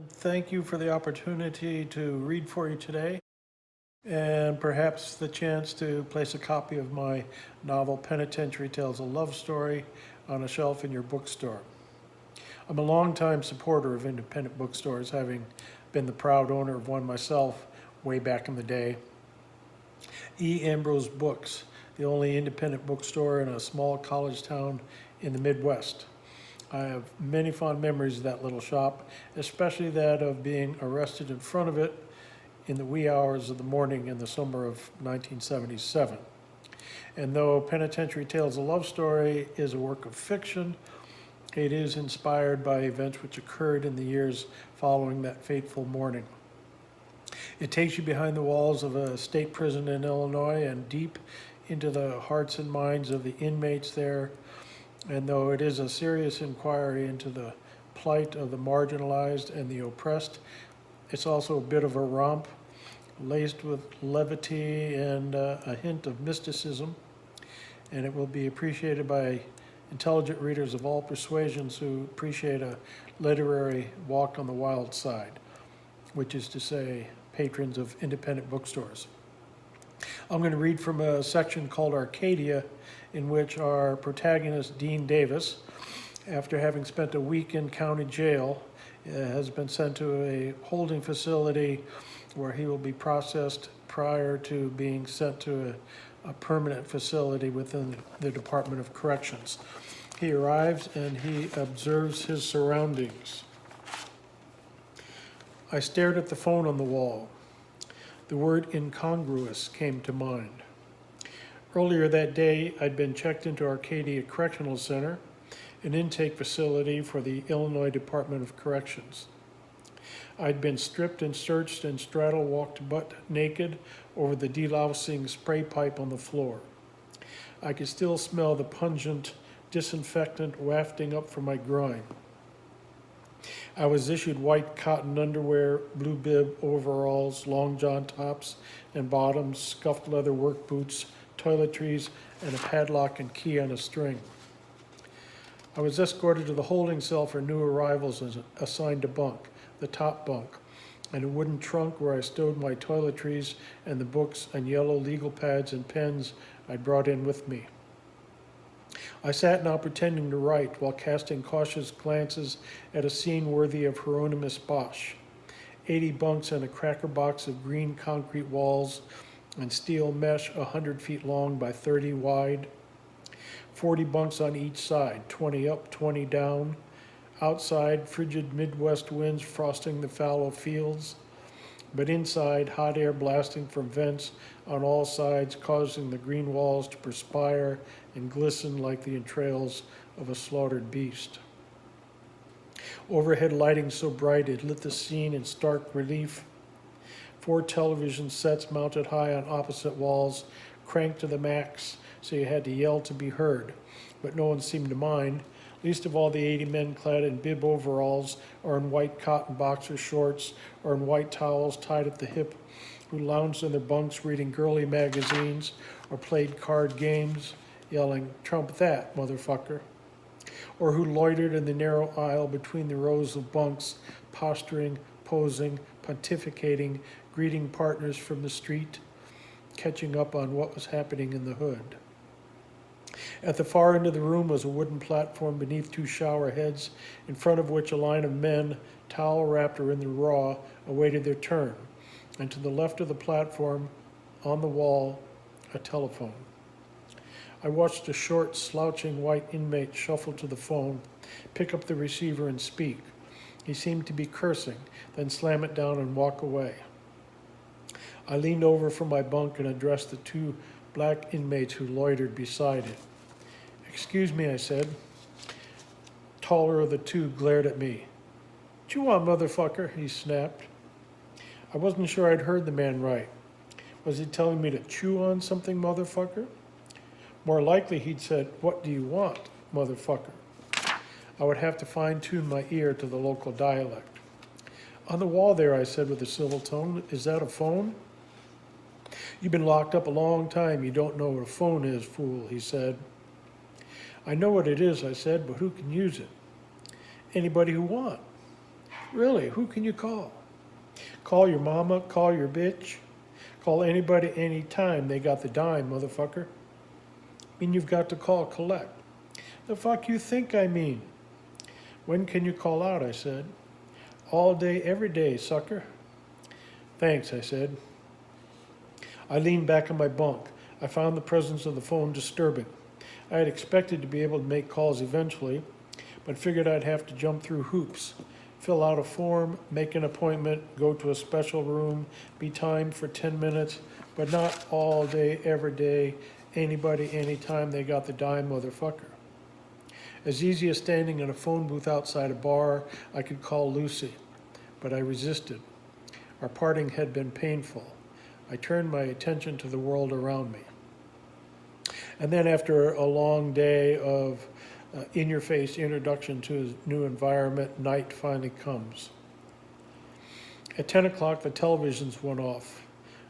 Thank you for the opportunity to read for you today, and perhaps the chance to place a copy of my novel Penitentiary Tales, a love story, on a shelf in your bookstore. I'm a longtime supporter of independent bookstores, having been the proud owner of one myself way back in the day. E. Ambrose Books, the only independent bookstore in a small college town in the Midwest. I have many fond memories of that little shop, especially that of being arrested in front of it in the wee hours of the morning in the summer of 1977. And though Penitentiary Tales, a love story, is a work of fiction, it is inspired by events which occurred in the years following that fateful morning. It takes you behind the walls of a state prison in Illinois and deep into the hearts and minds of the inmates there. And though it is a serious inquiry into the plight of the marginalized and the oppressed, it's also a bit of a romp, laced with levity and a hint of mysticism. And it will be appreciated by intelligent readers of all persuasions who appreciate a literary walk on the wild side, which is to say, patrons of independent bookstores. I'm going to read from a section called Arcadia, in which our protagonist, Dean Davis, after having spent a week in county jail, has been sent to a holding facility where he will be processed prior to being sent to a permanent facility within the Department of Corrections. He arrives and he observes his surroundings. I stared at the phone on the wall. The word incongruous came to mind. Earlier that day, I'd been checked into Arcadia Correctional Center, an intake facility for the Illinois Department of Corrections. I'd been stripped and searched and straddle-walked butt naked over the delousing spray pipe on the floor. I could still smell the pungent disinfectant wafting up from my groin. I was issued white cotton underwear, blue bib overalls, long john tops and bottoms, scuffed leather work boots, toiletries, and a padlock and key on a string. I was escorted to the holding cell for new arrivals and assigned a bunk, the top bunk, and a wooden trunk where I stowed my toiletries and the books and yellow legal pads and pens I'd brought in with me. I sat now pretending to write while casting cautious glances at a scene worthy of Hieronymus Bosch. 80 bunks and a cracker box of green concrete walls and steel mesh 100 feet long by 30 wide. 40 bunks on each side, 20 up, 20 down. Outside, frigid Midwest winds frosting the fallow fields, but inside, hot air blasting from vents on all sides, causing the green walls to perspire and glisten like the entrails of a slaughtered beast. Overhead lighting so bright it lit the scene in stark relief. 4 television sets mounted high on opposite walls, cranked to the max, so you had to yell to be heard, but no one seemed to mind, least of all the 80 men clad in bib overalls or in white cotton boxer shorts or in white towels tied at the hip, who lounged in their bunks reading girly magazines or played card games, yelling, "Trump that, motherfucker," or who loitered in the narrow aisle between the rows of bunks, posturing, posing, pontificating, greeting partners from the street, catching up on what was happening in the hood. At the far end of the room was a wooden platform beneath 2 shower heads, in front of which a line of men, towel wrapped or in the raw, awaited their turn. And to the left of the platform, on the wall, a telephone. I watched a short, slouching white inmate shuffle to the phone, pick up the receiver and speak. He seemed to be cursing, then slam it down and walk away. I leaned over from my bunk and addressed the 2 black inmates who loitered beside it. "Excuse me," I said. Taller of the 2 glared at me. "Chew on, motherfucker," he snapped. I wasn't sure I'd heard the man right. Was he telling me to chew on something, motherfucker? More likely he'd said, "What do you want, motherfucker?" I would have to fine-tune my ear to the local dialect. "On the wall there," I said with a civil tone. "Is that a phone?" "You've been locked up a long time. You don't know what a phone is, fool," he said. "I know what it is," I said, "but who can use it?" "Anybody who wants." Really, who can you call? Call your mama, call your bitch, call anybody anytime they got the dime, motherfucker. Mean you've got to call collect. The fuck you think I mean? When can you call out, I said. All day, every day, sucker. Thanks, I said. I leaned back in my bunk. I found the presence of the phone disturbing. I had expected to be able to make calls eventually, but figured I'd have to jump through hoops, fill out a form, make an appointment, go to a special room, be timed for 10 minutes, but not all day, every day, anybody, anytime they got the dime, motherfucker. As easy as standing in a phone booth outside a bar, I could call Lucy, but I resisted. Our parting had been painful. I turned my attention to the world around me. And then after a long day of in-your-face introduction to a new environment, night finally comes. At 10 o'clock, the televisions went off.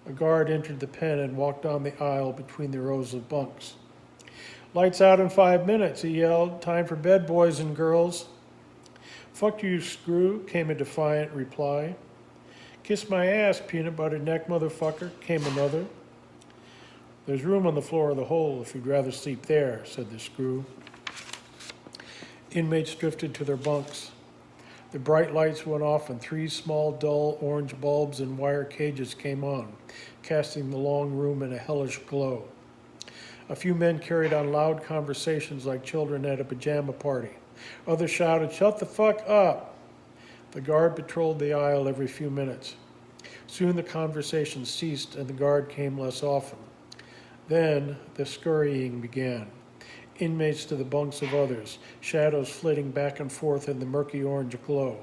A guard entered the pen and walked down the aisle between the rows of bunks. Lights out in 5 minutes, he yelled. Time for bed, boys and girls. Fuck you, screw, came a defiant reply. Kiss my ass, peanut butter neck, motherfucker, came another. There's room on the floor of the hole if you'd rather sleep there, said the screw. Inmates drifted to their bunks. The bright lights went off and 3 small, dull orange bulbs in wire cages came on, casting the long room in a hellish glow. A few men carried on loud conversations like children at a pajama party. Others shouted, "Shut the fuck up!" The guard patrolled the aisle every few minutes. Soon the conversation ceased and the guard came less often. Then the scurrying began. Inmates to the bunks of others, shadows flitting back and forth in the murky orange glow.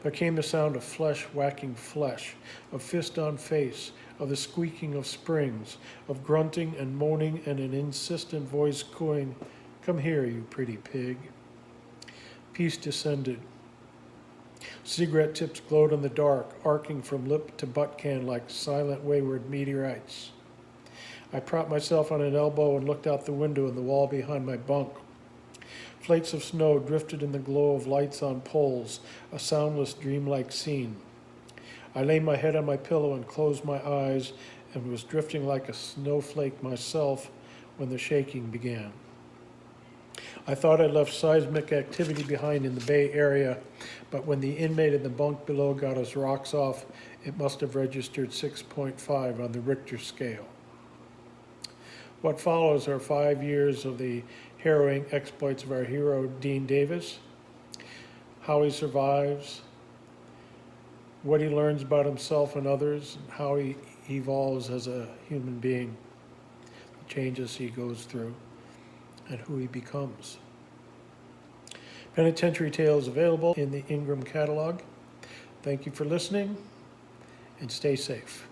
There came the sound of flesh whacking flesh, of fist on face, of the squeaking of springs, of grunting and moaning and an insistent voice cooing, "Come here, you pretty pig." Peace descended. Cigarette tips glowed in the dark, arcing from lip to butt can like silent wayward meteorites. I propped myself on an elbow and looked out the window in the wall behind my bunk. Flakes of snow drifted in the glow of lights on poles, a soundless, dreamlike scene. I laid my head on my pillow and closed my eyes and was drifting like a snowflake myself when the shaking began. I thought I'd left seismic activity behind in the Bay Area, but when the inmate in the bunk below got his rocks off, it must have registered 6.5 on the Richter scale. What follows are 5 years of the harrowing exploits of our hero, Dean Davis, how he survives, what he learns about himself and others, and how he evolves as a human being, the changes he goes through, and who he becomes. Penitentiary Tales available in the Ingram catalog. Thank you for listening, and stay safe.